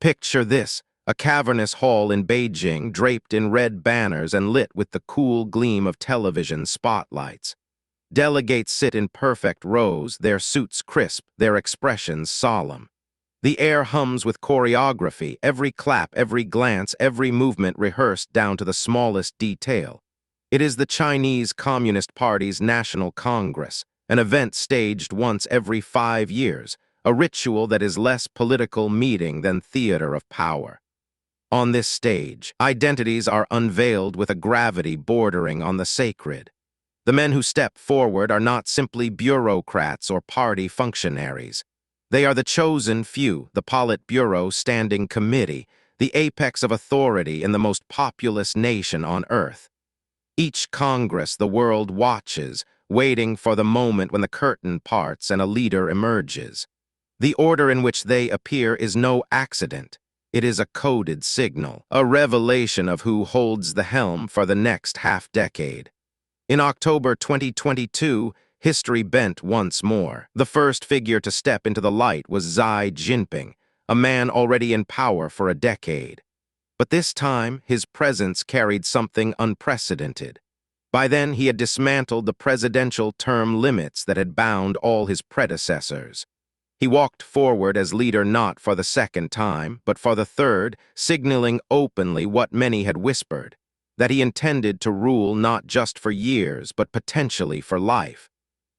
Picture this, a cavernous hall in Beijing draped in red banners and lit with the cool gleam of television spotlights. Delegates sit in perfect rows, their suits crisp, their expressions solemn. The air hums with choreography, every clap, every glance, every movement rehearsed down to the smallest detail. It is the Chinese Communist Party's National Congress, an event staged once every 5 years, a ritual that is less political meeting than theater of power. On this stage, identities are unveiled with a gravity bordering on the sacred. The men who step forward are not simply bureaucrats or party functionaries. They are the chosen few, the Politburo Standing Committee, the apex of authority in the most populous nation on earth. Each Congress the world watches, waiting for the moment when the curtain parts and a leader emerges. The order in which they appear is no accident. It is a coded signal, a revelation of who holds the helm for the next half-decade. In October 2022, history bent once more. The first figure to step into the light was Xi Jinping, a man already in power for a decade. But this time, his presence carried something unprecedented. By then, he had dismantled the presidential term limits that had bound all his predecessors. He walked forward as leader not for the second time, but for the third, signaling openly what many had whispered, that he intended to rule not just for years, but potentially for life.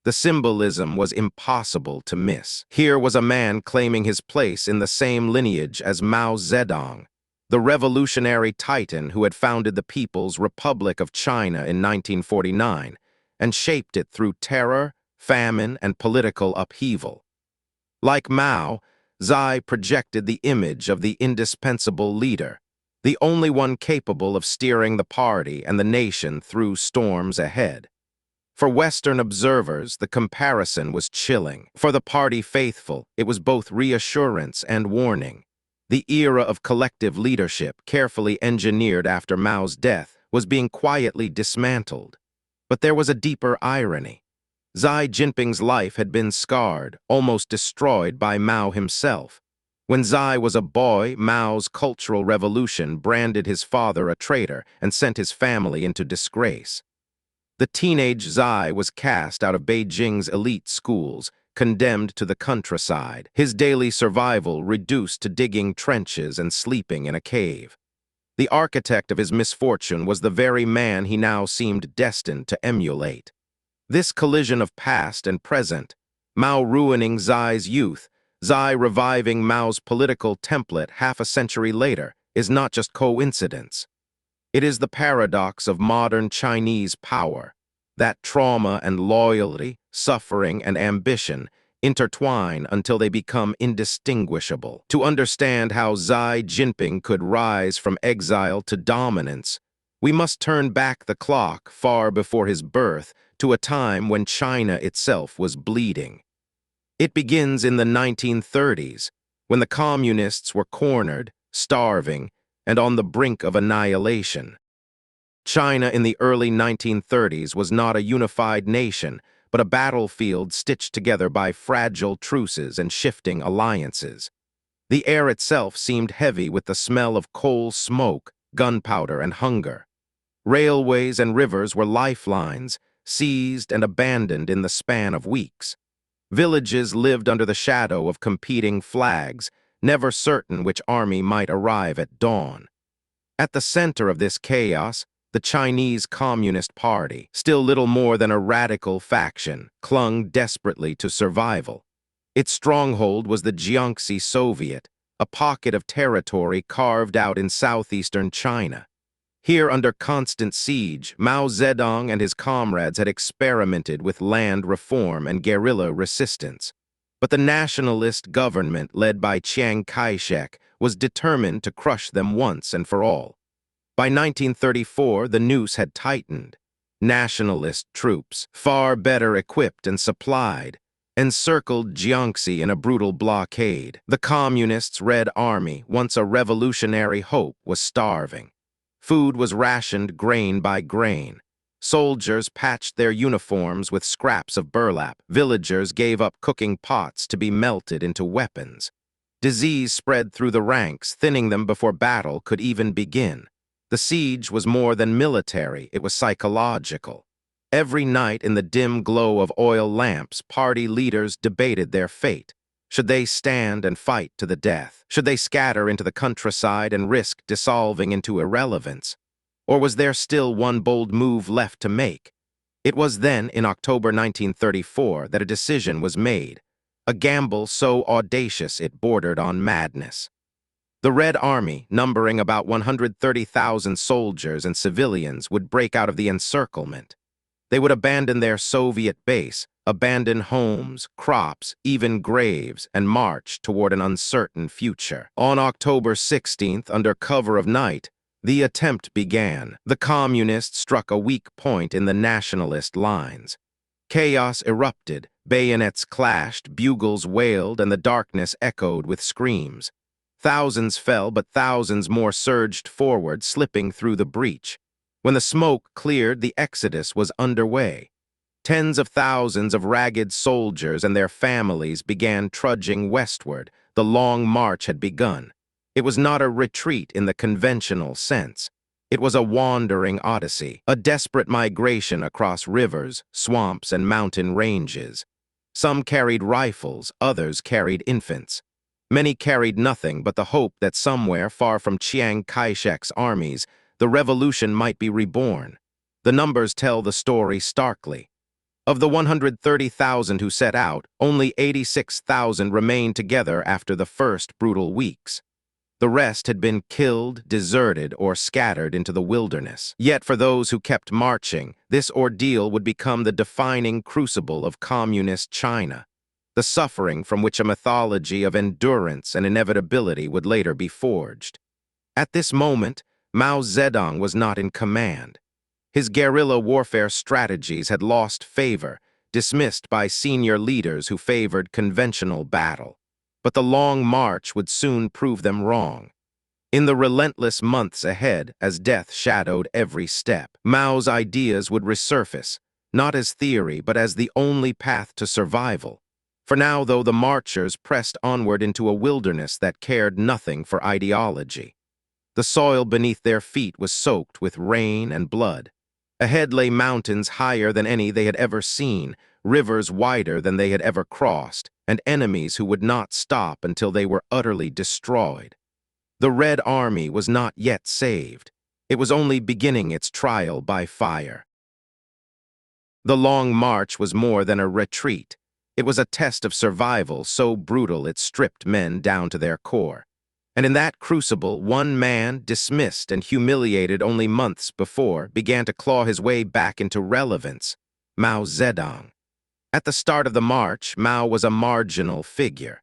The symbolism was impossible to miss. Here was a man claiming his place in the same lineage as Mao Zedong, the revolutionary titan who had founded the People's Republic of China in 1949 and shaped it through terror, famine, and political upheaval. Like Mao, Xi projected the image of the indispensable leader, the only one capable of steering the party and the nation through storms ahead. For Western observers, the comparison was chilling. For the party faithful, it was both reassurance and warning. The era of collective leadership, carefully engineered after Mao's death, was being quietly dismantled. But there was a deeper irony. Xi Jinping's life had been scarred, almost destroyed by Mao himself. When Xi was a boy, Mao's Cultural Revolution branded his father a traitor and sent his family into disgrace. The teenage Xi was cast out of Beijing's elite schools, condemned to the countryside, his daily survival reduced to digging trenches and sleeping in a cave. The architect of his misfortune was the very man he now seemed destined to emulate. This collision of past and present, Mao ruining Xi's youth, Xi reviving Mao's political template half a century later, is not just coincidence. It is the paradox of modern Chinese power, that trauma and loyalty, suffering and ambition intertwine until they become indistinguishable. To understand how Xi Jinping could rise from exile to dominance, we must turn back the clock far before his birth to a time when China itself was bleeding. It begins in the 1930s, when the communists were cornered, starving, and on the brink of annihilation. China in the early 1930s was not a unified nation, but a battlefield stitched together by fragile truces and shifting alliances. The air itself seemed heavy with the smell of coal smoke, gunpowder, and hunger. Railways and rivers were lifelines, seized and abandoned in the span of weeks. Villages lived under the shadow of competing flags, never certain which army might arrive at dawn. At the center of this chaos, the Chinese Communist Party, still little more than a radical faction, clung desperately to survival. Its stronghold was the Jiangxi Soviet, a pocket of territory carved out in southeastern China. Here, under constant siege, Mao Zedong and his comrades had experimented with land reform and guerrilla resistance. But the nationalist government, led by Chiang Kai-shek, was determined to crush them once and for all. By 1934, the noose had tightened. Nationalist troops, far better equipped and supplied, encircled Jiangxi in a brutal blockade. The Communists' Red Army, once a revolutionary hope, was starving. Food was rationed grain by grain. Soldiers patched their uniforms with scraps of burlap. Villagers gave up cooking pots to be melted into weapons. Disease spread through the ranks, thinning them before battle could even begin. The siege was more than military, it was psychological. Every night in the dim glow of oil lamps, party leaders debated their fate. Should they stand and fight to the death? Should they scatter into the countryside and risk dissolving into irrelevance? Or was there still one bold move left to make? It was then, in October 1934, that a decision was made, a gamble so audacious it bordered on madness. The Red Army, numbering about 130,000 soldiers and civilians, would break out of the encirclement. They would abandon their Soviet base, abandon homes, crops, even graves, and march toward an uncertain future. On October 16th, under cover of night, the attempt began. The communists struck a weak point in the nationalist lines. Chaos erupted, bayonets clashed, bugles wailed, and the darkness echoed with screams. Thousands fell, but thousands more surged forward, slipping through the breach. When the smoke cleared, the exodus was underway. Tens of thousands of ragged soldiers and their families began trudging westward. The long march had begun. It was not a retreat in the conventional sense. It was a wandering odyssey, a desperate migration across rivers, swamps, and mountain ranges. Some carried rifles, others carried infants. Many carried nothing but the hope that somewhere far from Chiang Kai-shek's armies, the revolution might be reborn. The numbers tell the story starkly. Of the 130,000 who set out, only 86,000 remained together after the first brutal weeks. The rest had been killed, deserted, or scattered into the wilderness. Yet for those who kept marching, this ordeal would become the defining crucible of communist China, the suffering from which a mythology of endurance and inevitability would later be forged. At this moment, Mao Zedong was not in command. His guerrilla warfare strategies had lost favor, dismissed by senior leaders who favored conventional battle. But the long march would soon prove them wrong. In the relentless months ahead, as death shadowed every step, Mao's ideas would resurface, not as theory, but as the only path to survival. For now, though, the marchers pressed onward into a wilderness that cared nothing for ideology. The soil beneath their feet was soaked with rain and blood. Ahead lay mountains higher than any they had ever seen, rivers wider than they had ever crossed, and enemies who would not stop until they were utterly destroyed. The Red Army was not yet saved. It was only beginning its trial by fire. The long march was more than a retreat. It was a test of survival so brutal it stripped men down to their core. And in that crucible, one man, dismissed and humiliated only months before, began to claw his way back into relevance: Mao Zedong. At the start of the march, Mao was a marginal figure.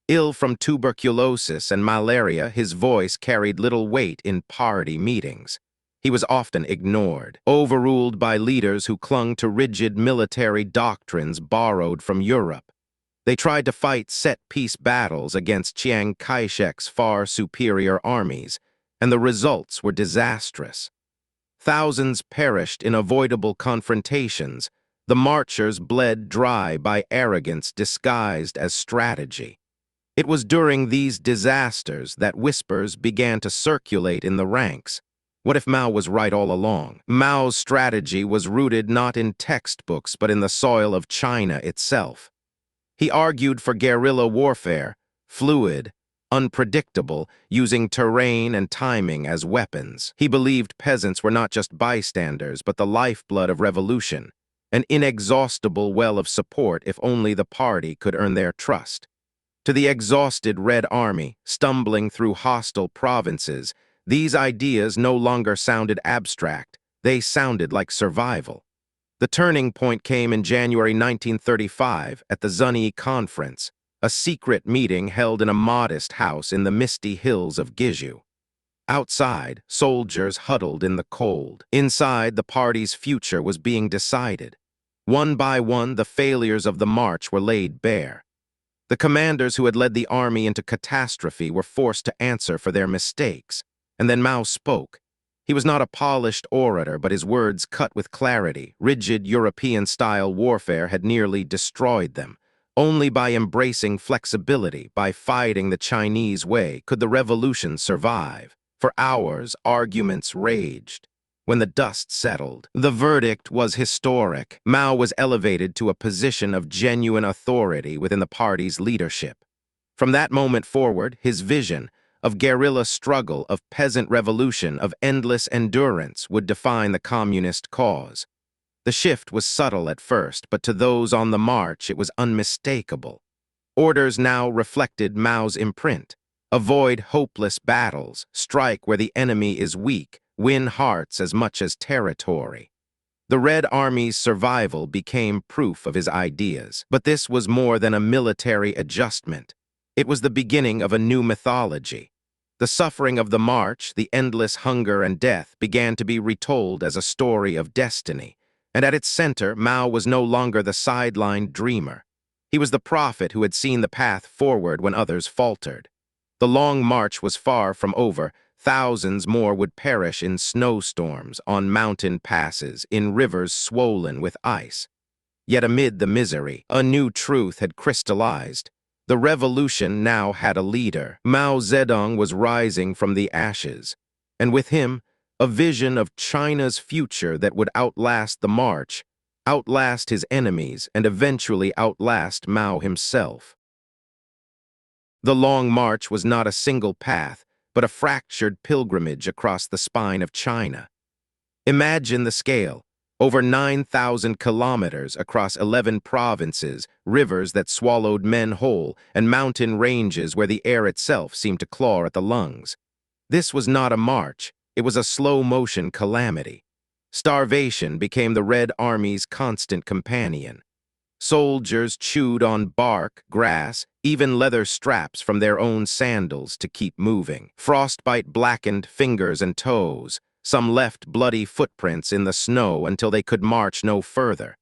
Ill from tuberculosis and malaria, his voice carried little weight in party meetings. He was often ignored, overruled by leaders who clung to rigid military doctrines borrowed from Europe. They tried to fight set-piece battles against Chiang Kai-shek's far superior armies, and the results were disastrous. Thousands perished in avoidable confrontations. The marchers bled dry by arrogance disguised as strategy. It was during these disasters that whispers began to circulate in the ranks. What if Mao was right all along? Mao's strategy was rooted not in textbooks but in the soil of China itself. He argued for guerrilla warfare, fluid, unpredictable, using terrain and timing as weapons. He believed peasants were not just bystanders but the lifeblood of revolution, an inexhaustible well of support if only the party could earn their trust. To the exhausted Red Army, stumbling through hostile provinces, these ideas no longer sounded abstract, they sounded like survival. The turning point came in January 1935 at the Zunyi Conference, a secret meeting held in a modest house in the misty hills of Gizhu. Outside, soldiers huddled in the cold. Inside, the party's future was being decided. One by one, the failures of the march were laid bare. The commanders who had led the army into catastrophe were forced to answer for their mistakes. And then Mao spoke. He was not a polished orator, but his words cut with clarity. Rigid European-style warfare had nearly destroyed them. Only by embracing flexibility, by fighting the Chinese way, could the revolution survive. For hours, arguments raged. When the dust settled, the verdict was historic. Mao was elevated to a position of genuine authority within the party's leadership. From that moment forward, his vision of guerrilla struggle, of peasant revolution, of endless endurance would define the communist cause. The shift was subtle at first, but to those on the march it was unmistakable. Orders now reflected Mao's imprint. Avoid hopeless battles, strike where the enemy is weak, win hearts as much as territory. The Red Army's survival became proof of his ideas, but this was more than a military adjustment. It was the beginning of a new mythology. The suffering of the march, the endless hunger and death, began to be retold as a story of destiny. And at its center, Mao was no longer the sidelined dreamer. He was the prophet who had seen the path forward when others faltered. The long march was far from over. Thousands more would perish in snowstorms, on mountain passes, in rivers swollen with ice. Yet amid the misery, a new truth had crystallized. The revolution now had a leader. Mao Zedong was rising from the ashes, and with him, a vision of China's future that would outlast the march, outlast his enemies, and eventually outlast Mao himself. The Long March was not a single path, but a fractured pilgrimage across the spine of China. Imagine the scale. Over 9,000 kilometers across 11 provinces, rivers that swallowed men whole, and mountain ranges where the air itself seemed to claw at the lungs. This was not a march, it was a slow-motion calamity. Starvation became the Red Army's constant companion. Soldiers chewed on bark, grass, even leather straps from their own sandals to keep moving. Frostbite blackened fingers and toes. Some left bloody footprints in the snow until they could march no further.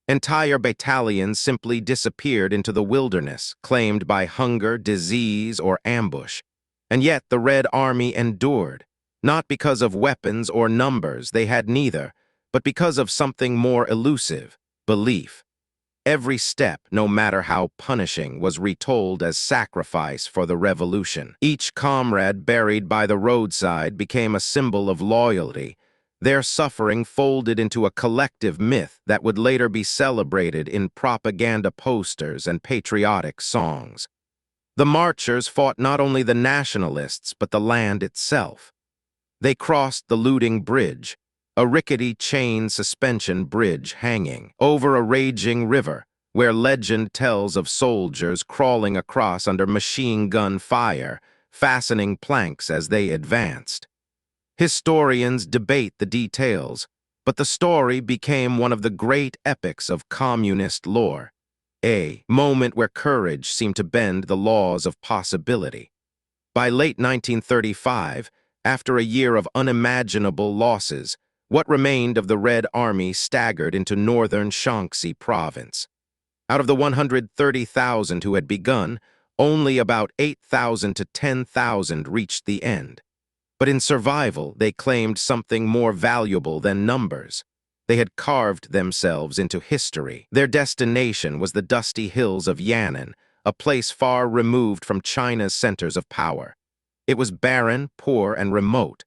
Entire battalions simply disappeared into the wilderness, claimed by hunger, disease, or ambush. And yet the Red Army endured, not because of weapons or numbers, they had neither, but because of something more elusive, belief. Every step, no matter how punishing, was retold as sacrifice for the revolution. Each comrade buried by the roadside became a symbol of loyalty, their suffering folded into a collective myth that would later be celebrated in propaganda posters and patriotic songs. The marchers fought not only the nationalists, but the land itself. They crossed the looting bridge, a rickety chain suspension bridge hanging over a raging river, where legend tells of soldiers crawling across under machine gun fire, fastening planks as they advanced. Historians debate the details, but the story became one of the great epics of communist lore, a moment where courage seemed to bend the laws of possibility. By late 1935, after a year of unimaginable losses, what remained of the Red Army staggered into northern Shaanxi province. Out of the 130,000 who had begun, only about 8,000 to 10,000 reached the end. But in survival, they claimed something more valuable than numbers. They had carved themselves into history. Their destination was the dusty hills of Yan'an, a place far removed from China's centers of power. It was barren, poor, and remote,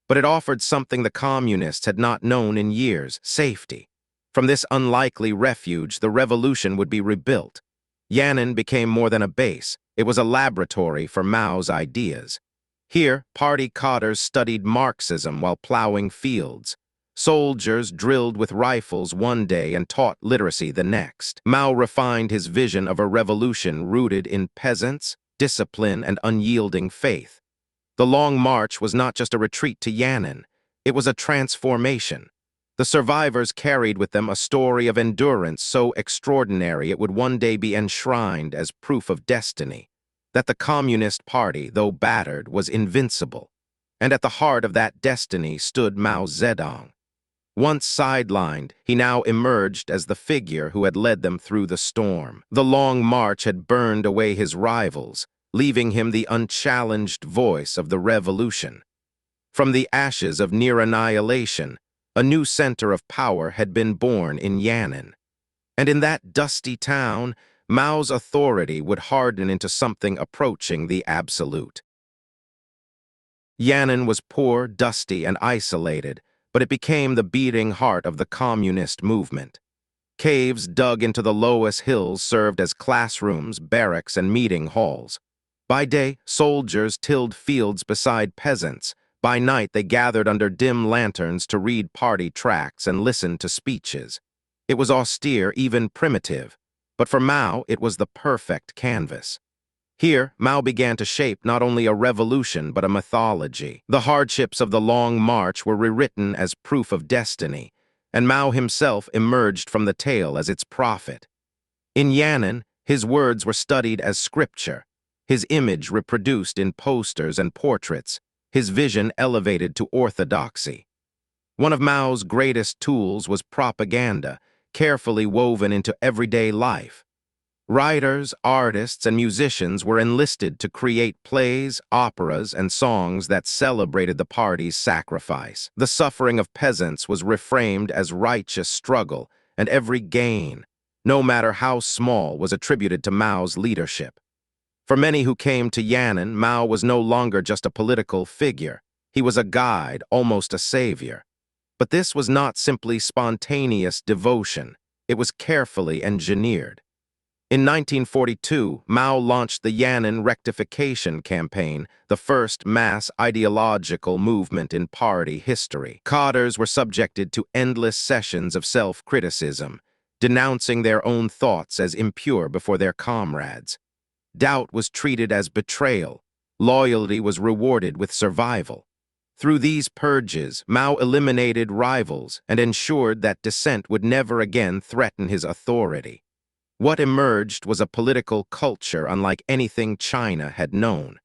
but it offered something the communists had not known in years: safety. From this unlikely refuge, the revolution would be rebuilt. Yan'an became more than a base. It was a laboratory for Mao's ideas. Here, party codders studied Marxism while plowing fields. Soldiers drilled with rifles one day and taught literacy the next. Mao refined his vision of a revolution rooted in peasants, discipline, and unyielding faith. The Long March was not just a retreat to Yan'an, it was a transformation. The survivors carried with them a story of endurance so extraordinary it would one day be enshrined as proof of destiny, that the Communist Party, though battered, was invincible. And at the heart of that destiny stood Mao Zedong. Once sidelined, he now emerged as the figure who had led them through the storm. The Long March had burned away his rivals, leaving him the unchallenged voice of the revolution. From the ashes of near annihilation, a new center of power had been born in Yan'an. And in that dusty town, Mao's authority would harden into something approaching the absolute. Yan'an was poor, dusty, and isolated, but it became the beating heart of the communist movement. Caves dug into the lowest hills served as classrooms, barracks, and meeting halls. By day, soldiers tilled fields beside peasants. By night, they gathered under dim lanterns to read party tracts and listen to speeches. It was austere, even primitive, but for Mao, it was the perfect canvas. Here, Mao began to shape not only a revolution but a mythology. The hardships of the Long March were rewritten as proof of destiny, and Mao himself emerged from the tale as its prophet. In Yan'an, his words were studied as scripture, his image reproduced in posters and portraits, his vision elevated to orthodoxy. One of Mao's greatest tools was propaganda, carefully woven into everyday life. Writers, artists, and musicians were enlisted to create plays, operas, and songs that celebrated the party's sacrifice. The suffering of peasants was reframed as righteous struggle, and every gain, no matter how small, was attributed to Mao's leadership. For many who came to Yan'an, Mao was no longer just a political figure. He was a guide, almost a savior. But this was not simply spontaneous devotion. It was carefully engineered. In 1942, Mao launched the Yan'an Rectification Campaign, the first mass ideological movement in party history. Cadres were subjected to endless sessions of self-criticism, denouncing their own thoughts as impure before their comrades. Doubt was treated as betrayal. Loyalty was rewarded with survival. Through these purges, Mao eliminated rivals and ensured that dissent would never again threaten his authority. What emerged was a political culture unlike anything China had known.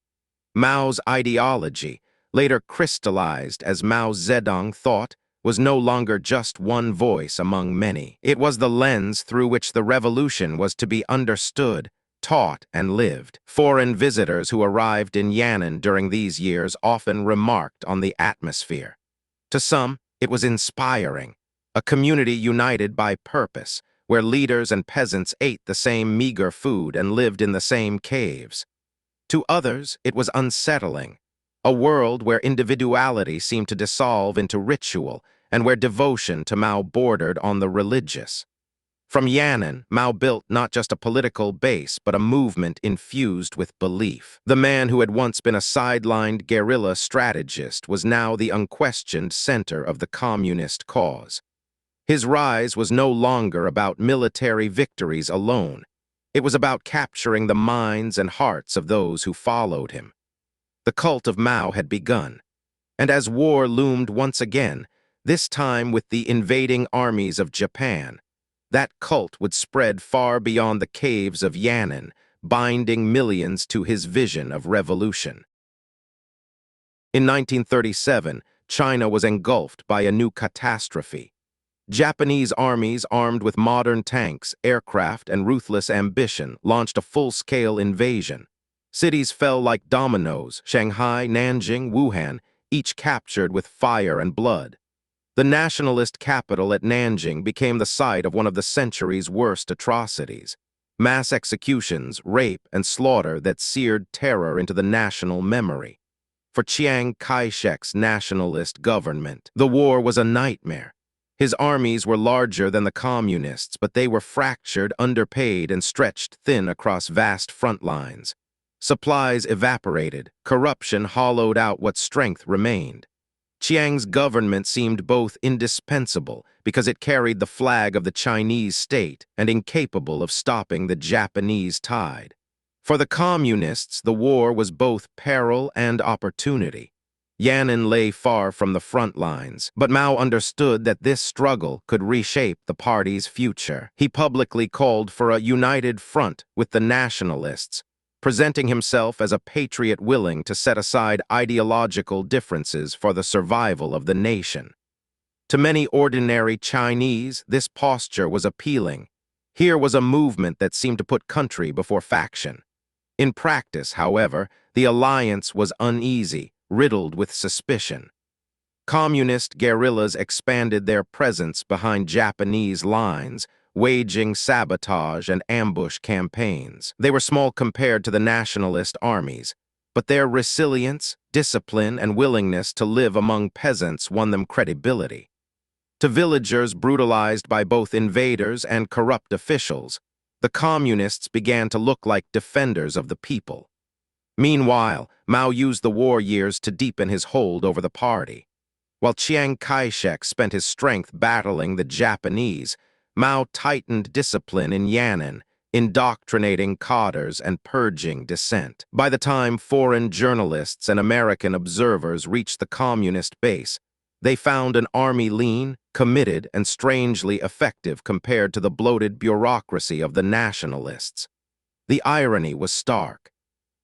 Mao's ideology, later crystallized as Mao Zedong thought, was no longer just one voice among many. It was the lens through which the revolution was to be understood, taught, and lived. Foreign visitors who arrived in Yan'an during these years often remarked on the atmosphere. To some, it was inspiring, a community united by purpose, where leaders and peasants ate the same meager food and lived in the same caves. To others, it was unsettling, a world where individuality seemed to dissolve into ritual and where devotion to Mao bordered on the religious. From Yan'an, Mao built not just a political base, but a movement infused with belief. The man who had once been a sidelined guerrilla strategist was now the unquestioned center of the communist cause. His rise was no longer about military victories alone. It was about capturing the minds and hearts of those who followed him. The cult of Mao had begun, and as war loomed once again, this time with the invading armies of Japan, that cult would spread far beyond the caves of Yan'an, binding millions to his vision of revolution. In 1937, China was engulfed by a new catastrophe. Japanese armies armed with modern tanks, aircraft, and ruthless ambition launched a full-scale invasion. Cities fell like dominoes, Shanghai, Nanjing, Wuhan, each captured with fire and blood. The nationalist capital at Nanjing became the site of one of the century's worst atrocities. Mass executions, rape, and slaughter that seared terror into the national memory. For Chiang Kai-shek's nationalist government, the war was a nightmare. His armies were larger than the communists, but they were fractured, underpaid, and stretched thin across vast front lines. Supplies evaporated, corruption hollowed out what strength remained. Chiang's government seemed both indispensable because it carried the flag of the Chinese state and incapable of stopping the Japanese tide. For the communists, the war was both peril and opportunity. Yan'an lay far from the front lines, but Mao understood that this struggle could reshape the party's future. He publicly called for a united front with the nationalists, presenting himself as a patriot willing to set aside ideological differences for the survival of the nation. To many ordinary Chinese, this posture was appealing. Here was a movement that seemed to put country before faction. In practice, however, the alliance was uneasy, riddled with suspicion. Communist guerrillas expanded their presence behind Japanese lines, waging sabotage and ambush campaigns. They were small compared to the nationalist armies, but their resilience, discipline, and willingness to live among peasants won them credibility. To villagers brutalized by both invaders and corrupt officials, the communists began to look like defenders of the people. Meanwhile, Mao used the war years to deepen his hold over the party. While Chiang Kai-shek spent his strength battling the Japanese, Mao tightened discipline in Yan'an, indoctrinating cadres and purging dissent. By the time foreign journalists and American observers reached the communist base, they found an army lean, committed, and strangely effective compared to the bloated bureaucracy of the nationalists. The irony was stark.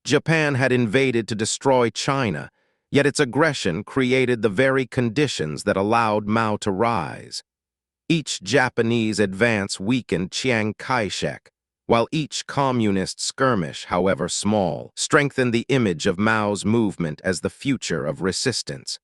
Japan had invaded to destroy China, yet its aggression created the very conditions that allowed Mao to rise. Each Japanese advance weakened Chiang Kai-shek, while each communist skirmish, however small, strengthened the image of Mao's movement as the future of resistance.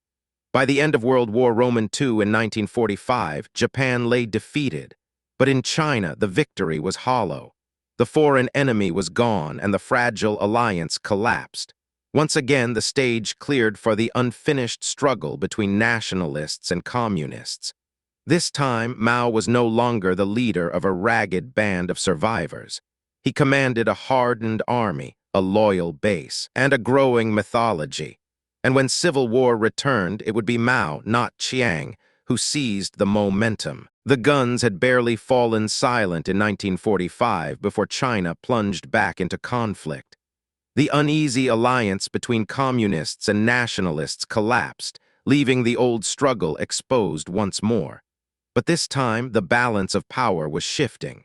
By the end of World War II in 1945, Japan lay defeated, but in China the victory was hollow. The foreign enemy was gone and the fragile alliance collapsed. Once again, the stage cleared for the unfinished struggle between nationalists and communists. This time, Mao was no longer the leader of a ragged band of survivors. He commanded a hardened army, a loyal base, and a growing mythology. And when civil war returned, it would be Mao, not Chiang, who seized the momentum. The guns had barely fallen silent in 1945 before China plunged back into conflict. The uneasy alliance between communists and nationalists collapsed, leaving the old struggle exposed once more. But this time, the balance of power was shifting.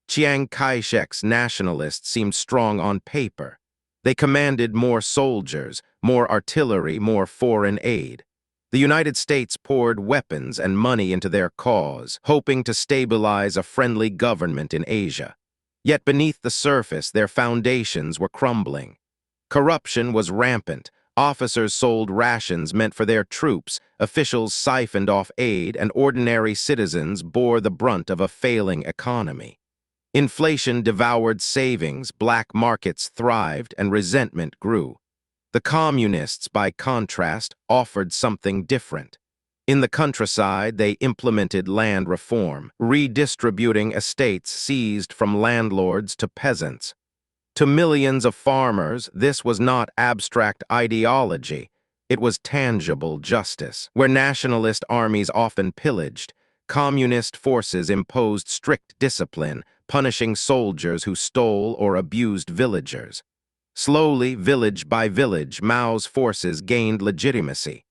Chiang Kai-shek's nationalists seemed strong on paper. They commanded more soldiers, more artillery, more foreign aid. The United States poured weapons and money into their cause, hoping to stabilize a friendly government in Asia. Yet beneath the surface, their foundations were crumbling. Corruption was rampant. Officers sold rations meant for their troops, officials siphoned off aid, and ordinary citizens bore the brunt of a failing economy. Inflation devoured savings, black markets thrived, and resentment grew. The communists, by contrast, offered something different. In the countryside, they implemented land reform, redistributing estates seized from landlords to peasants. To millions of farmers, this was not abstract ideology. It was tangible justice. Where nationalist armies often pillaged, communist forces imposed strict discipline, punishing soldiers who stole or abused villagers. Slowly, village by village, Mao's forces gained legitimacy.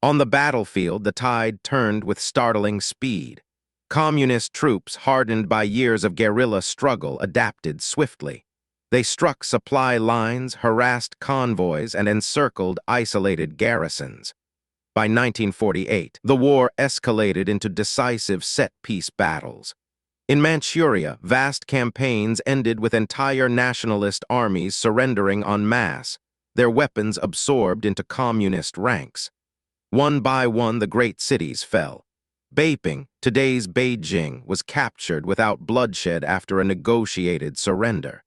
On the battlefield, the tide turned with startling speed. Communist troops, hardened by years of guerrilla struggle, adapted swiftly. They struck supply lines, harassed convoys, and encircled isolated garrisons. By 1948, the war escalated into decisive set-piece battles. In Manchuria, vast campaigns ended with entire nationalist armies surrendering en masse, their weapons absorbed into communist ranks. One by one, the great cities fell. Beiping, today's Beijing, was captured without bloodshed after a negotiated surrender.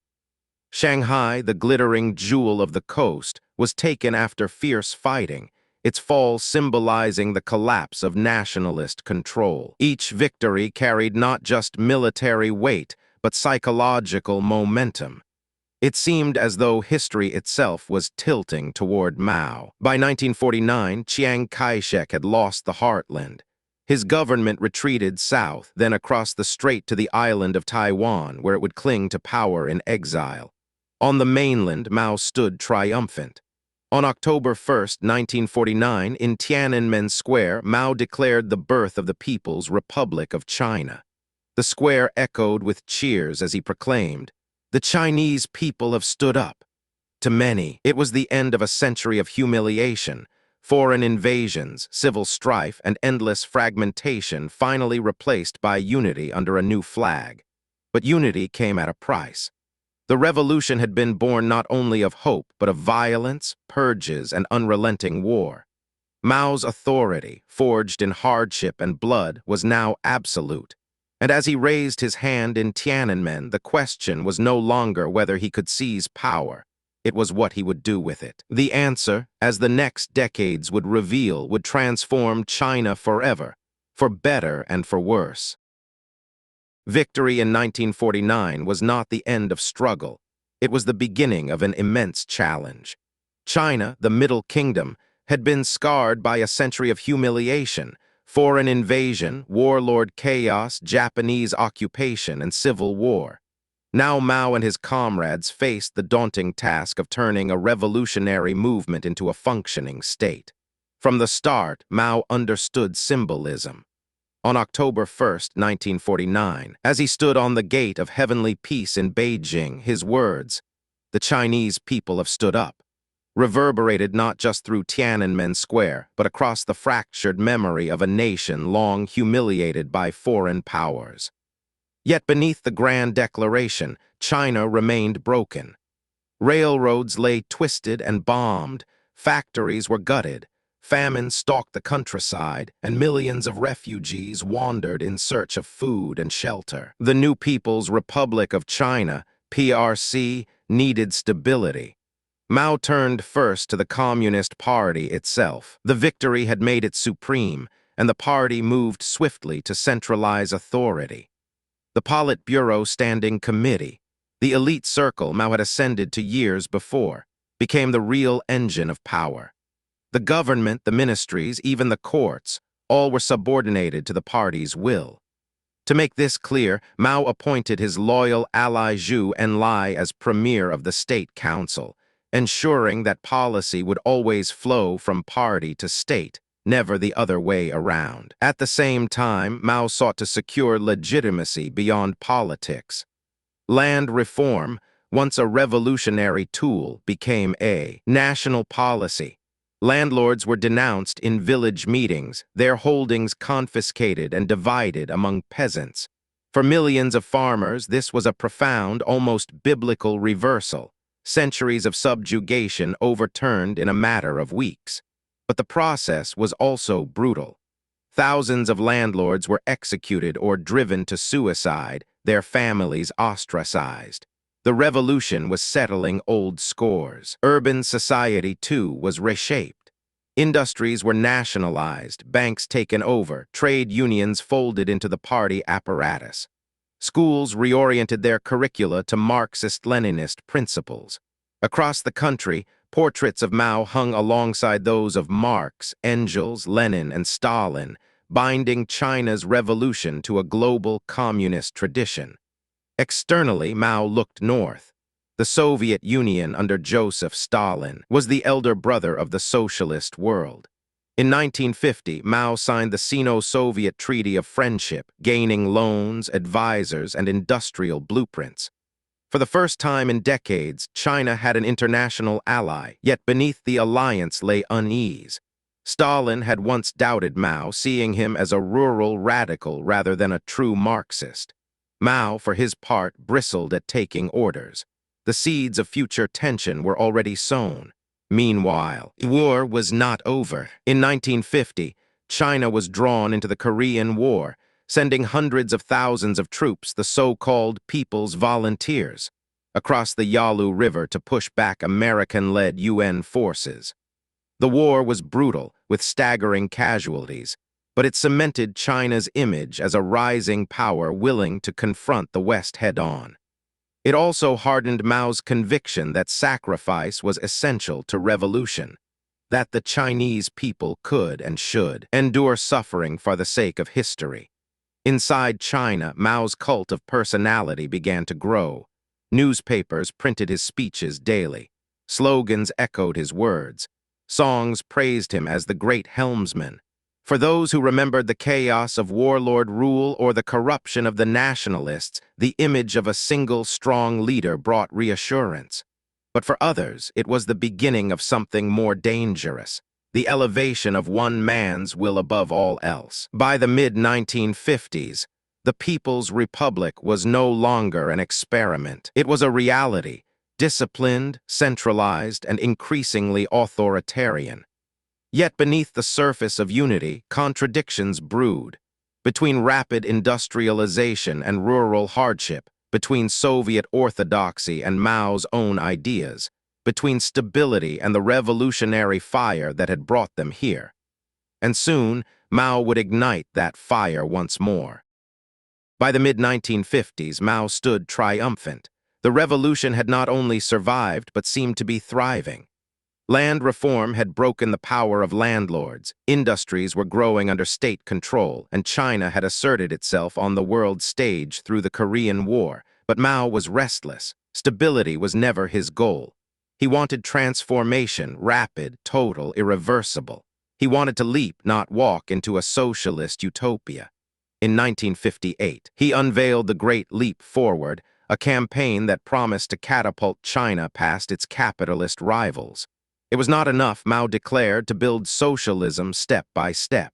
Shanghai, the glittering jewel of the coast, was taken after fierce fighting, its fall symbolizing the collapse of nationalist control. Each victory carried not just military weight, but psychological momentum. It seemed as though history itself was tilting toward Mao. By 1949, Chiang Kai-shek had lost the heartland. His government retreated south, then across the strait to the island of Taiwan, where it would cling to power in exile. On the mainland, Mao stood triumphant. On October 1, 1949, in Tiananmen Square, Mao declared the birth of the People's Republic of China. The square echoed with cheers as he proclaimed, "The Chinese people have stood up." To many, it was the end of a century of humiliation. Foreign invasions, civil strife, and endless fragmentation finally replaced by unity under a new flag. But unity came at a price. The revolution had been born not only of hope, but of violence, purges, and unrelenting war. Mao's authority, forged in hardship and blood, was now absolute. And as he raised his hand in Tiananmen, the question was no longer whether he could seize power. It was what he would do with it. The answer, as the next decades would reveal, would transform China forever, for better and for worse. Victory in 1949 was not the end of struggle. It was the beginning of an immense challenge. China, the Middle Kingdom, had been scarred by a century of humiliation, foreign invasion, warlord chaos, Japanese occupation, and civil war. Now Mao and his comrades faced the daunting task of turning a revolutionary movement into a functioning state. From the start, Mao understood symbolism. On October 1, 1949, as he stood on the gate of heavenly peace in Beijing, his words, "The Chinese people have stood up," reverberated not just through Tiananmen Square, but across the fractured memory of a nation long humiliated by foreign powers. Yet beneath the grand declaration, China remained broken. Railroads lay twisted and bombed, factories were gutted, famine stalked the countryside, and millions of refugees wandered in search of food and shelter. The new People's Republic of China, PRC, needed stability. Mao turned first to the Communist Party itself. The victory had made it supreme, and the party moved swiftly to centralize authority. The Politburo Standing Committee, the elite circle Mao had ascended to years before, became the real engine of power. The government, the ministries, even the courts, all were subordinated to the party's will. To make this clear, Mao appointed his loyal ally Zhu Enlai as premier of the State Council, ensuring that policy would always flow from party to state, never the other way around. At the same time, Mao sought to secure legitimacy beyond politics. Land reform, once a revolutionary tool, became a national policy. Landlords were denounced in village meetings, their holdings confiscated and divided among peasants. For millions of farmers, this was a profound, almost biblical reversal. Centuries of subjugation overturned in a matter of weeks. But the process was also brutal. Thousands of landlords were executed or driven to suicide, their families ostracized. The revolution was settling old scores. Urban society, too, was reshaped. Industries were nationalized, banks taken over, trade unions folded into the party apparatus. Schools reoriented their curricula to Marxist-Leninist principles. Across the country, portraits of Mao hung alongside those of Marx, Engels, Lenin, and Stalin, binding China's revolution to a global communist tradition. Externally, Mao looked north. The Soviet Union under Joseph Stalin was the elder brother of the socialist world. In 1950, Mao signed the Sino-Soviet Treaty of Friendship, gaining loans, advisors, and industrial blueprints. For the first time in decades, China had an international ally, yet beneath the alliance lay unease. Stalin had once doubted Mao, seeing him as a rural radical rather than a true Marxist. Mao, for his part, bristled at taking orders. The seeds of future tension were already sown. Meanwhile, the war was not over. In 1950, China was drawn into the Korean War, sending hundreds of thousands of troops, the so-called People's Volunteers, across the Yalu River to push back American-led UN forces. The war was brutal, with staggering casualties, but it cemented China's image as a rising power willing to confront the West head-on. It also hardened Mao's conviction that sacrifice was essential to revolution, that the Chinese people could and should endure suffering for the sake of history. Inside China, Mao's cult of personality began to grow. Newspapers printed his speeches daily. Slogans echoed his words. Songs praised him as the great helmsman. For those who remembered the chaos of warlord rule or the corruption of the nationalists, the image of a single strong leader brought reassurance. But for others, it was the beginning of something more dangerous, the elevation of one man's will above all else. By the mid-1950s, the People's Republic was no longer an experiment. It was a reality, disciplined, centralized, and increasingly authoritarian. Yet beneath the surface of unity, contradictions brewed. Between rapid industrialization and rural hardship, between Soviet orthodoxy and Mao's own ideas, between stability and the revolutionary fire that had brought them here. And soon, Mao would ignite that fire once more. By the mid-1950s, Mao stood triumphant. The revolution had not only survived, but seemed to be thriving. Land reform had broken the power of landlords, industries were growing under state control, and China had asserted itself on the world stage through the Korean War. But Mao was restless. Stability was never his goal. He wanted transformation, rapid, total, irreversible. He wanted to leap, not walk, into a socialist utopia. In 1958, he unveiled the Great Leap Forward, a campaign that promised to catapult China past its capitalist rivals. It was not enough, Mao declared, to build socialism step by step.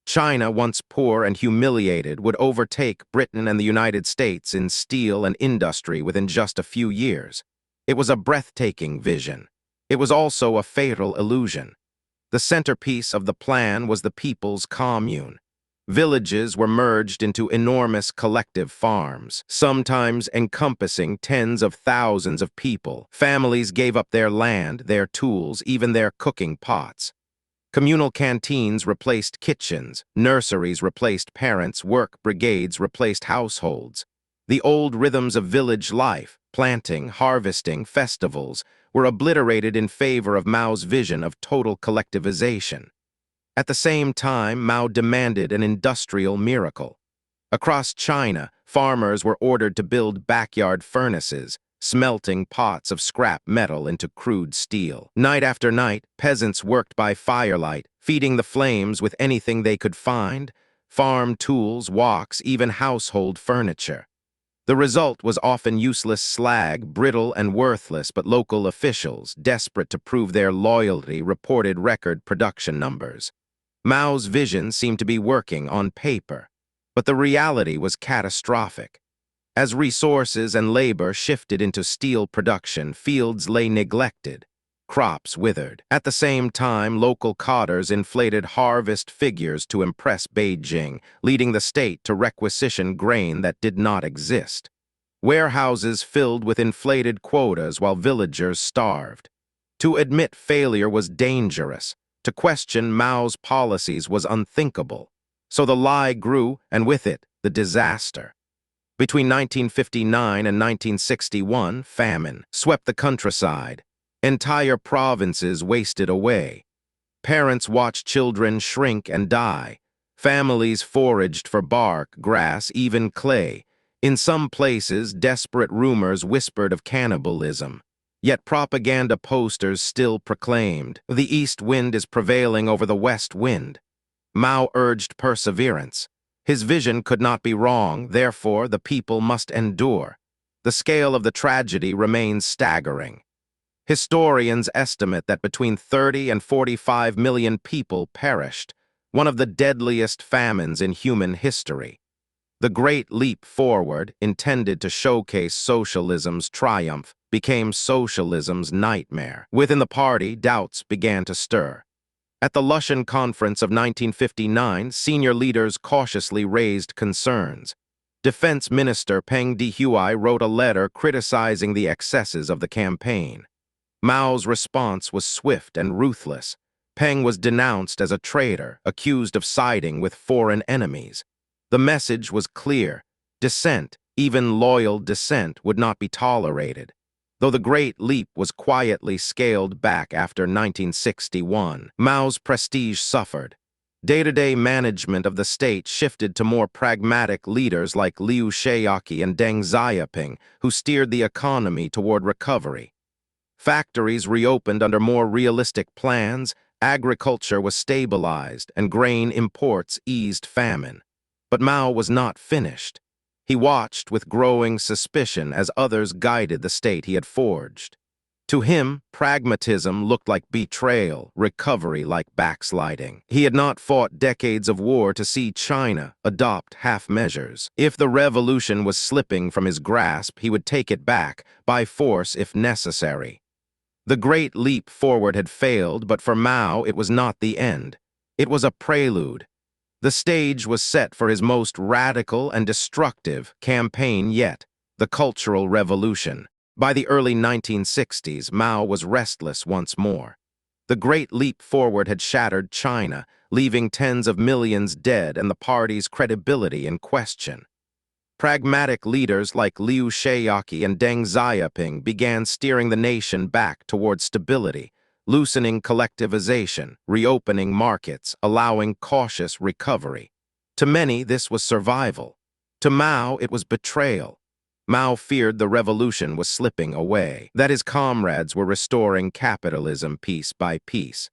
China, once poor and humiliated, would overtake Britain and the United States in steel and industry within just a few years. It was a breathtaking vision. It was also a fatal illusion. The centerpiece of the plan was the People's Commune. Villages were merged into enormous collective farms, sometimes encompassing tens of thousands of people. Families gave up their land, their tools, even their cooking pots. Communal canteens replaced kitchens, nurseries replaced parents, work brigades replaced households. The old rhythms of village life, planting, harvesting, festivals, were obliterated in favor of Mao's vision of total collectivization. At the same time, Mao demanded an industrial miracle. Across China, farmers were ordered to build backyard furnaces, smelting pots of scrap metal into crude steel. Night after night, peasants worked by firelight, feeding the flames with anything they could find: farm tools, woks, even household furniture. The result was often useless slag, brittle and worthless, but local officials, desperate to prove their loyalty, reported record production numbers. Mao's vision seemed to be working on paper, but the reality was catastrophic. As resources and labor shifted into steel production, fields lay neglected, crops withered. At the same time, local cotters inflated harvest figures to impress Beijing, leading the state to requisition grain that did not exist. Warehouses filled with inflated quotas while villagers starved. To admit failure was dangerous. To question Mao's policies was unthinkable. So the lie grew, and with it, the disaster. Between 1959 and 1961, famine swept the countryside. Entire provinces wasted away. Parents watched children shrink and die. Families foraged for bark, grass, even clay. In some places, desperate rumors whispered of cannibalism. Yet propaganda posters still proclaimed, "The east wind is prevailing over the west wind." Mao urged perseverance. His vision could not be wrong, therefore the people must endure. The scale of the tragedy remains staggering. Historians estimate that between 30 and 45 million people perished, one of the deadliest famines in human history. The Great Leap Forward, intended to showcase socialism's triumph, became socialism's nightmare. Within the party, doubts began to stir. At the Lushan Conference of 1959, senior leaders cautiously raised concerns. Defense Minister Peng Dehuai wrote a letter criticizing the excesses of the campaign. Mao's response was swift and ruthless. Peng was denounced as a traitor, accused of siding with foreign enemies. The message was clear: dissent, even loyal dissent, would not be tolerated. Though the Great Leap was quietly scaled back after 1961, Mao's prestige suffered. Day-to-day management of the state shifted to more pragmatic leaders like Liu Shaoqi and Deng Xiaoping, who steered the economy toward recovery. Factories reopened under more realistic plans, agriculture was stabilized, and grain imports eased famine. But Mao was not finished. He watched with growing suspicion as others guided the state he had forged. To him, pragmatism looked like betrayal, recovery like backsliding. He had not fought decades of war to see China adopt half measures. If the revolution was slipping from his grasp, he would take it back, by force if necessary. The Great Leap Forward had failed, but for Mao it was not the end. It was a prelude. The stage was set for his most radical and destructive campaign yet, the Cultural Revolution. By the early 1960s, Mao was restless once more. The Great Leap Forward had shattered China, leaving tens of millions dead and the party's credibility in question. Pragmatic leaders like Liu Shaoqi and Deng Xiaoping began steering the nation back toward stability, loosening collectivization, reopening markets, allowing cautious recovery. To many, this was survival. To Mao, it was betrayal. Mao feared the revolution was slipping away, that his comrades were restoring capitalism piece by piece.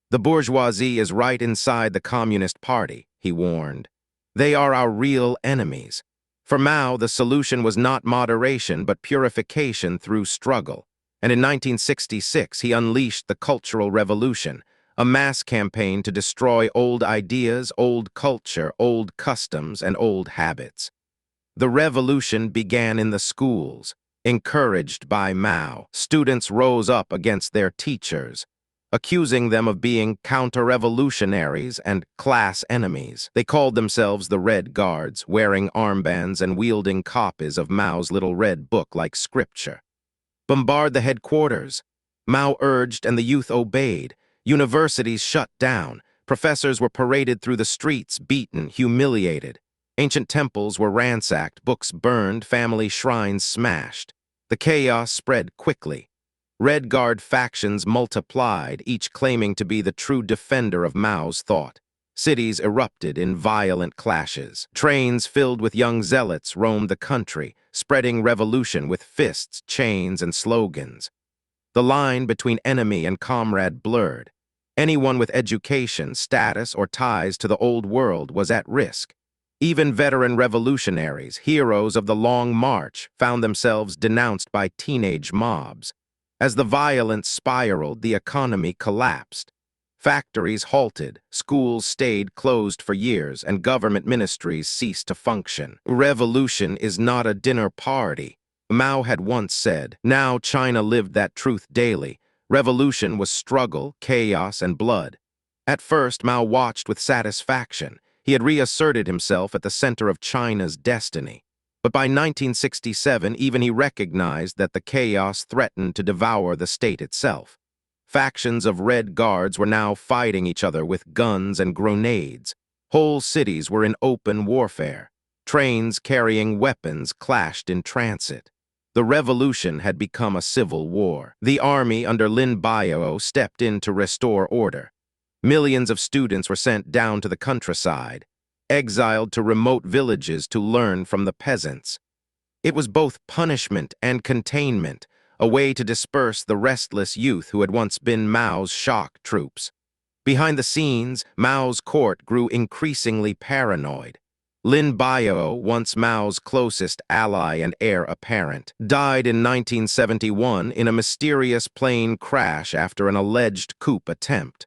The bourgeoisie is right inside the Communist Party, he warned. They are our real enemies. For Mao, the solution was not moderation but purification through struggle. And in 1966, he unleashed the Cultural Revolution, a mass campaign to destroy old ideas, old culture, old customs, and old habits. The revolution began in the schools. Encouraged by Mao, students rose up against their teachers, accusing them of being counter-revolutionaries and class enemies. They called themselves the Red Guards, wearing armbands and wielding copies of Mao's little red book like scripture. Bombard the headquarters, Mao urged, and the youth obeyed. Universities shut down. Professors were paraded through the streets, beaten, humiliated. Ancient temples were ransacked, books burned, family shrines smashed. The chaos spread quickly. Red Guard factions multiplied, each claiming to be the true defender of Mao's thought. Cities erupted in violent clashes. Trains filled with young zealots roamed the country, spreading revolution with fists, chains, and slogans. The line between enemy and comrade blurred. Anyone with education, status, or ties to the old world was at risk. Even veteran revolutionaries, heroes of the Long March, found themselves denounced by teenage mobs. As the violence spiraled, the economy collapsed. Factories halted, schools stayed closed for years, and government ministries ceased to function. Revolution is not a dinner party, Mao had once said. Now China lived that truth daily. Revolution was struggle, chaos, and blood. At first, Mao watched with satisfaction. He had reasserted himself at the center of China's destiny. But by 1967, even he recognized that the chaos threatened to devour the state itself. Factions of Red Guards were now fighting each other with guns and grenades. Whole cities were in open warfare. Trains carrying weapons clashed in transit. The revolution had become a civil war. The army under Lin Biao stepped in to restore order. Millions of students were sent down to the countryside, exiled to remote villages to learn from the peasants. It was both punishment and containment, a way to disperse the restless youth who had once been Mao's shock troops. Behind the scenes, Mao's court grew increasingly paranoid. Lin Biao, once Mao's closest ally and heir apparent, died in 1971 in a mysterious plane crash after an alleged coup attempt.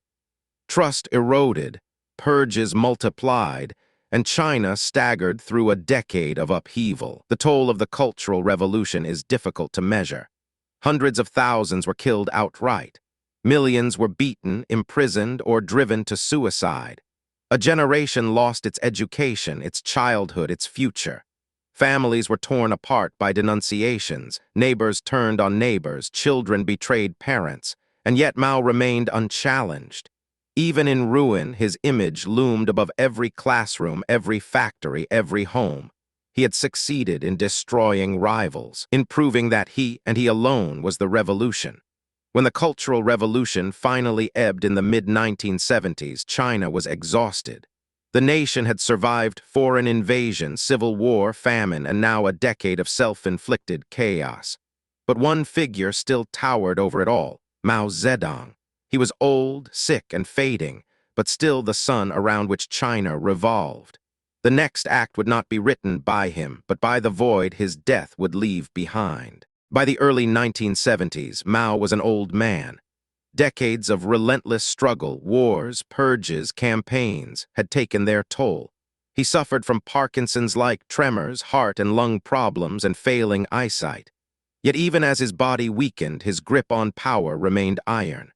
Trust eroded, purges multiplied, and China staggered through a decade of upheaval. The toll of the Cultural Revolution is difficult to measure. Hundreds of thousands were killed outright. Millions were beaten, imprisoned, or driven to suicide. A generation lost its education, its childhood, its future. Families were torn apart by denunciations, neighbors turned on neighbors, children betrayed parents, and yet Mao remained unchallenged. Even in ruin, his image loomed above every classroom, every factory, every home. He had succeeded in destroying rivals, in proving that he, and he alone, was the revolution. When the Cultural Revolution finally ebbed in the mid-1970s, China was exhausted. The nation had survived foreign invasion, civil war, famine, and now a decade of self-inflicted chaos. But one figure still towered over it all, Mao Zedong. He was old, sick, and fading, but still the sun around which China revolved. The next act would not be written by him, but by the void his death would leave behind. By the early 1970s, Mao was an old man. Decades of relentless struggle, wars, purges, campaigns had taken their toll. He suffered from Parkinson's-like tremors, heart and lung problems, and failing eyesight. Yet even as his body weakened, his grip on power remained iron.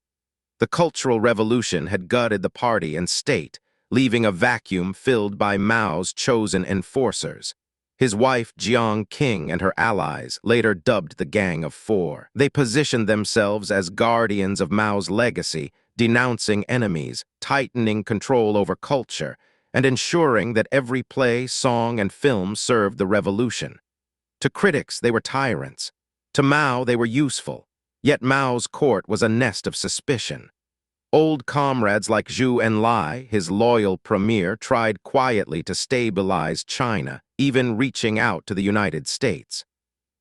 The Cultural Revolution had gutted the party and state, leaving a vacuum filled by Mao's chosen enforcers. His wife, Jiang Qing, and her allies, later dubbed the Gang of Four. They positioned themselves as guardians of Mao's legacy, denouncing enemies, tightening control over culture, and ensuring that every play, song, and film served the revolution. To critics, they were tyrants. To Mao, they were useful. Yet Mao's court was a nest of suspicion. Old comrades like Zhu Enlai, his loyal premier, tried quietly to stabilize China, even reaching out to the United States.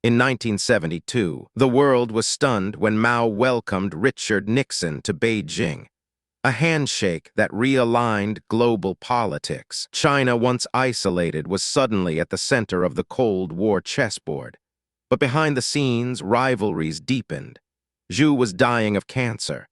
In 1972, the world was stunned when Mao welcomed Richard Nixon to Beijing, a handshake that realigned global politics. China, once isolated, was suddenly at the center of the Cold War chessboard. But behind the scenes, rivalries deepened. Zhu was dying of cancer.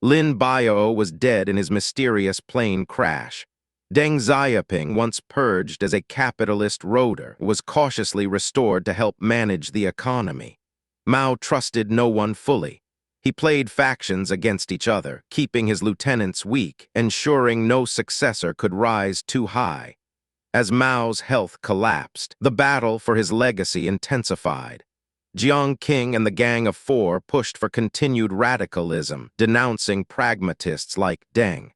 Lin Biao was dead in his mysterious plane crash. Deng Xiaoping, once purged as a capitalist roader, was cautiously restored to help manage the economy. Mao trusted no one fully. He played factions against each other, keeping his lieutenants weak, ensuring no successor could rise too high. As Mao's health collapsed, the battle for his legacy intensified. Jiang Qing and the Gang of Four pushed for continued radicalism, denouncing pragmatists like Deng.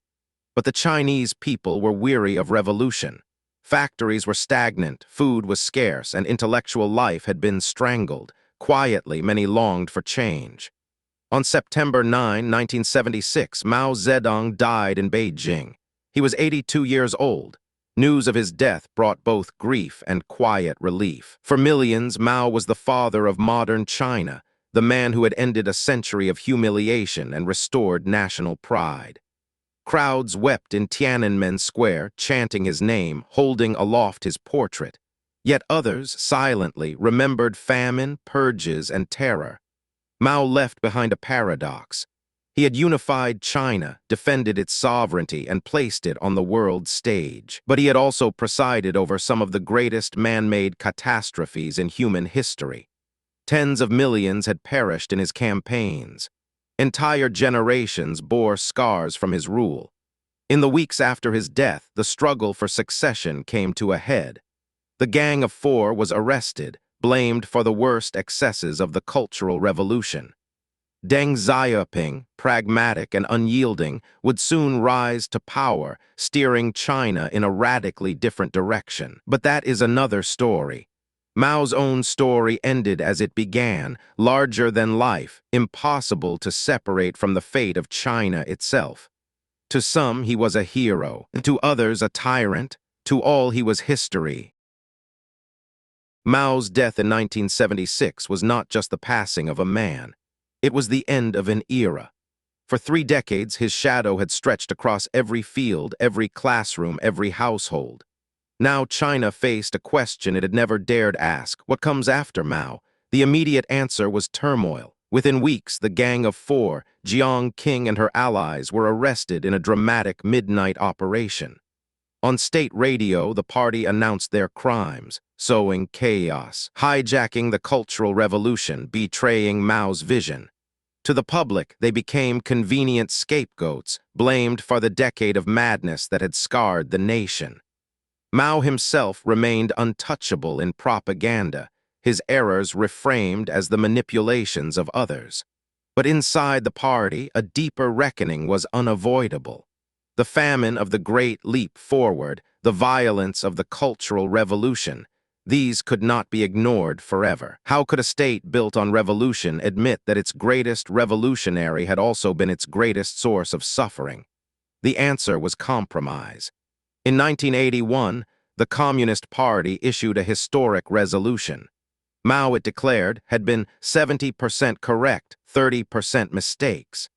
But the Chinese people were weary of revolution. Factories were stagnant, food was scarce, and intellectual life had been strangled. Quietly, many longed for change. On September 9, 1976, Mao Zedong died in Beijing. He was 82 years old. News of his death brought both grief and quiet relief. For millions, Mao was the father of modern China, the man who had ended a century of humiliation and restored national pride. Crowds wept in Tiananmen Square, chanting his name, holding aloft his portrait. Yet others, silently, remembered famine, purges, and terror. Mao left behind a paradox. He had unified China, defended its sovereignty, and placed it on the world stage. But he had also presided over some of the greatest man-made catastrophes in human history. Tens of millions had perished in his campaigns. Entire generations bore scars from his rule. In the weeks after his death, the struggle for succession came to a head. The Gang of Four was arrested, blamed for the worst excesses of the Cultural Revolution. Deng Xiaoping, pragmatic and unyielding, would soon rise to power, steering China in a radically different direction. But that is another story. Mao's own story ended as it began, larger than life, impossible to separate from the fate of China itself. To some, he was a hero, to others, a tyrant, to all he was history. Mao's death in 1976 was not just the passing of a man. It was the end of an era. For 3 decades, his shadow had stretched across every field, every classroom, every household. Now China faced a question it had never dared ask. What comes after Mao? The immediate answer was turmoil. Within weeks, the Gang of Four, Jiang Qing and her allies, were arrested in a dramatic midnight operation. On state radio, the party announced their crimes, sowing chaos, hijacking the Cultural Revolution, betraying Mao's vision. To the public, they became convenient scapegoats, blamed for the decade of madness that had scarred the nation. Mao himself remained untouchable in propaganda, his errors reframed as the manipulations of others. But inside the party, a deeper reckoning was unavoidable. The famine of the Great Leap Forward, the violence of the Cultural Revolution, these could not be ignored forever. How could a state built on revolution admit that its greatest revolutionary had also been its greatest source of suffering? The answer was compromise. In 1981, the Communist Party issued a historic resolution. Mao, it declared, had been 70% correct, 30% mistakes.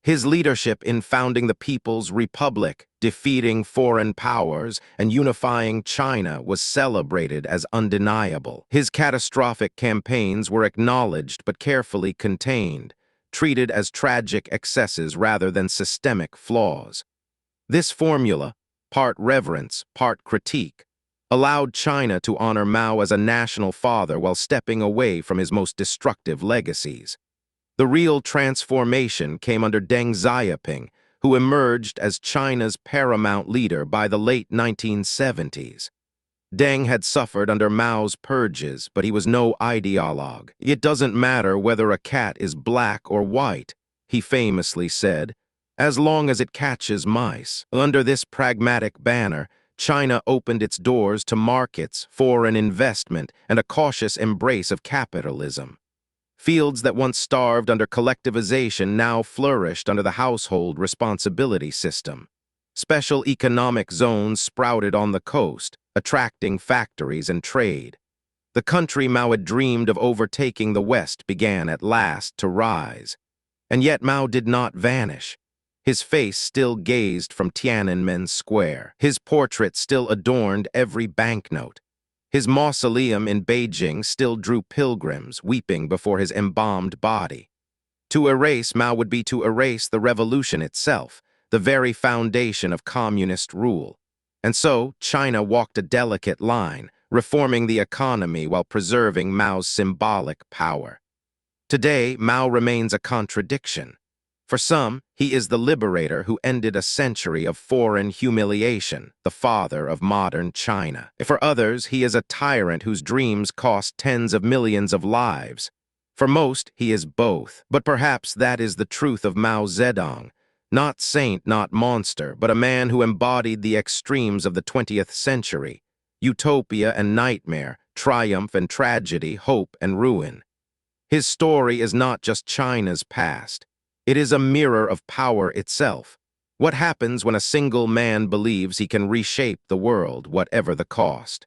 His leadership in founding the People's Republic, defeating foreign powers, and unifying China was celebrated as undeniable. His catastrophic campaigns were acknowledged but carefully contained, treated as tragic excesses rather than systemic flaws. This formula, part reverence, part critique, allowed China to honor Mao as a national father while stepping away from his most destructive legacies. The real transformation came under Deng Xiaoping, who emerged as China's paramount leader by the late 1970s. Deng had suffered under Mao's purges, but he was no ideologue. "It doesn't matter whether a cat is black or white," he famously said, "as long as it catches mice." Under this pragmatic banner, China opened its doors to markets, foreign investment, and a cautious embrace of capitalism. Fields that once starved under collectivization now flourished under the household responsibility system. Special economic zones sprouted on the coast, attracting factories and trade. The country Mao had dreamed of overtaking the West began at last to rise. And yet Mao did not vanish. His face still gazed from Tiananmen Square. His portrait still adorned every banknote. His mausoleum in Beijing still drew pilgrims, weeping before his embalmed body. To erase Mao would be to erase the revolution itself, the very foundation of communist rule. And so, China walked a delicate line, reforming the economy while preserving Mao's symbolic power. Today, Mao remains a contradiction. For some, he is the liberator who ended a century of foreign humiliation, the father of modern China. For others, he is a tyrant whose dreams cost tens of millions of lives. For most, he is both. But perhaps that is the truth of Mao Zedong. Not saint, not monster, but a man who embodied the extremes of the 20th century. Utopia and nightmare, triumph and tragedy, hope and ruin. His story is not just China's past. It is a mirror of power itself. What happens when a single man believes he can reshape the world, whatever the cost?